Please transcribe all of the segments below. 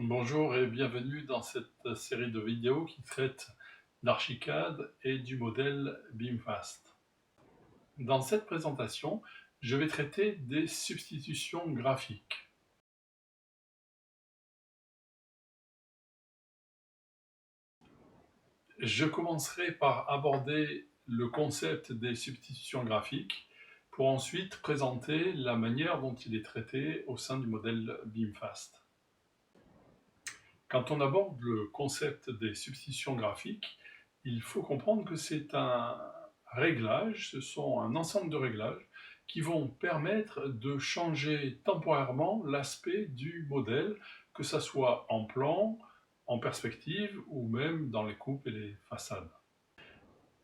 Bonjour et bienvenue dans cette série de vidéos qui traite d'Archicad et du modèle BIMFAST. Dans cette présentation, je vais traiter des substitutions graphiques. Je commencerai par aborder le concept des substitutions graphiques pour ensuite présenter la manière dont il est traité au sein du modèle BIMFAST. Quand on aborde le concept des substitutions graphiques, il faut comprendre que c'est un réglage, ce sont un ensemble de réglages qui vont permettre de changer temporairement l'aspect du modèle, que ce soit en plan, en perspective ou même dans les coupes et les façades.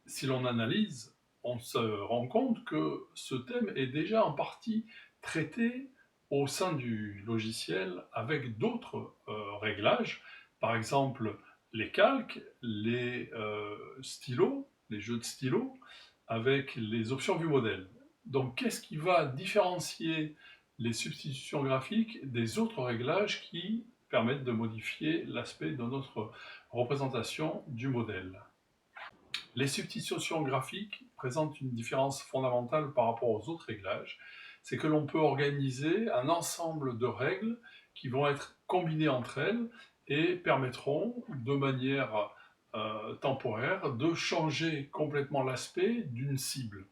Si l'on analyse, on se rend compte que ce thème est déjà en partie traité au sein du logiciel avec d'autres réglages, par exemple les calques, les stylos, les jeux de stylos, avec les options vue modèle. Donc qu'est-ce qui va différencier les substitutions graphiques des autres réglages qui permettent de modifier l'aspect de notre représentation du modèle? Les substitutions graphiques présentent une différence fondamentale par rapport aux autres réglages, c'est que l'on peut organiser un ensemble de règles qui vont être combinées entre elles et permettront de manière temporaire de changer complètement l'aspect d'une cible.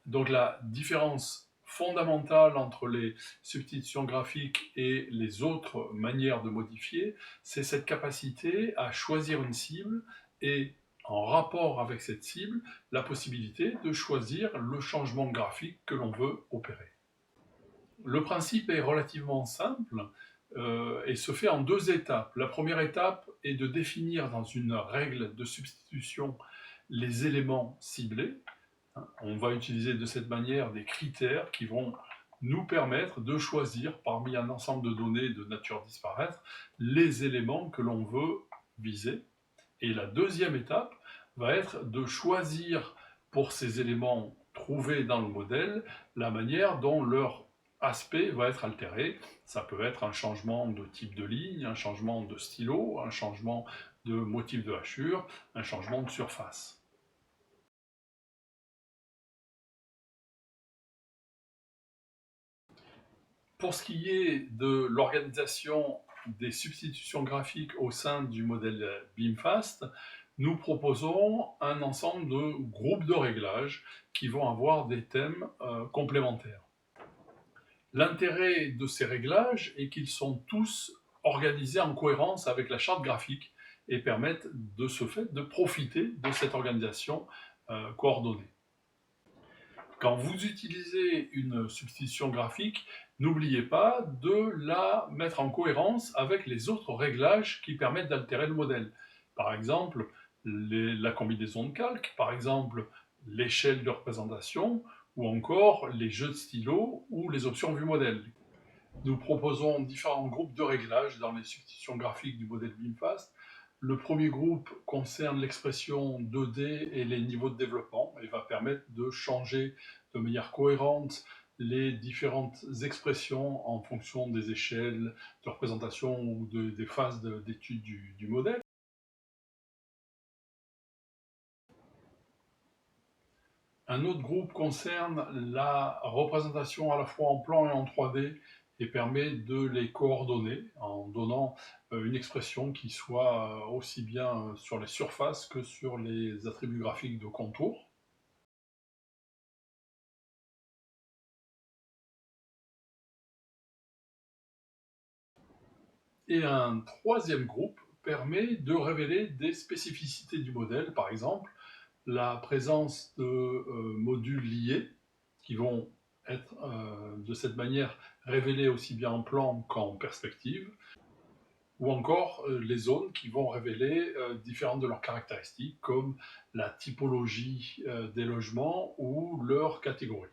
Donc la différence fondamentale entre les substitutions graphiques et les autres manières de modifier, c'est cette capacité à choisir une cible et en rapport avec cette cible, la possibilité de choisir le changement graphique que l'on veut opérer. Le principe est relativement simple et se fait en deux étapes. La première étape est de définir dans une règle de substitution les éléments ciblés. On va utiliser de cette manière des critères qui vont nous permettre de choisir parmi un ensemble de données de nature disparate les éléments que l'on veut viser. Et la deuxième étape va être de choisir pour ces éléments trouvés dans le modèle la manière dont leur aspect va être altéré. Ça peut être un changement de type de ligne, un changement de stylo, un changement de motif de hachure, un changement de surface. Pour ce qui est de l'organisation des substitutions graphiques au sein du modèle BIMFAST, nous proposons un ensemble de groupes de réglages qui vont avoir des thèmes complémentaires. L'intérêt de ces réglages est qu'ils sont tous organisés en cohérence avec la charte graphique et permettent de ce fait de profiter de cette organisation coordonnée. Quand vous utilisez une substitution graphique, n'oubliez pas de la mettre en cohérence avec les autres réglages qui permettent d'altérer le modèle. Par exemple, la combinaison de calques, par exemple l'échelle de représentation, ou encore les jeux de stylos ou les options vue modèle. Nous proposons différents groupes de réglages dans les substitutions graphiques du modèle BIMFAST. Le premier groupe concerne l'expression 2D et les niveaux de développement et va permettre de changer de manière cohérente les différentes expressions en fonction des échelles de représentation ou des phases d'étude du modèle. Un autre groupe concerne la représentation à la fois en plan et en 3D et permet de les coordonner en donnant une expression qui soit aussi bien sur les surfaces que sur les attributs graphiques de contour. Et un troisième groupe permet de révéler des spécificités du modèle, par exemple la présence de modules liés qui vont être de cette manière révélés aussi bien en plan qu'en perspective, ou encore les zones qui vont révéler différentes de leurs caractéristiques comme la typologie des logements ou leur catégorie.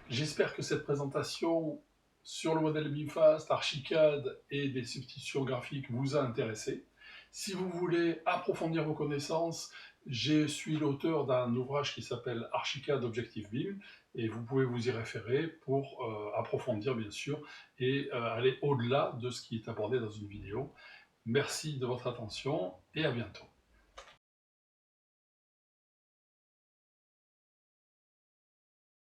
J'espère que cette présentation sur le modèle BIMFAST, Archicad et des substitutions graphiques vous a intéressé. Si vous voulez approfondir vos connaissances, je suis l'auteur d'un ouvrage qui s'appelle Archicad Objective BIM et vous pouvez vous y référer pour approfondir bien sûr et aller au-delà de ce qui est abordé dans une vidéo. Merci de votre attention et à bientôt.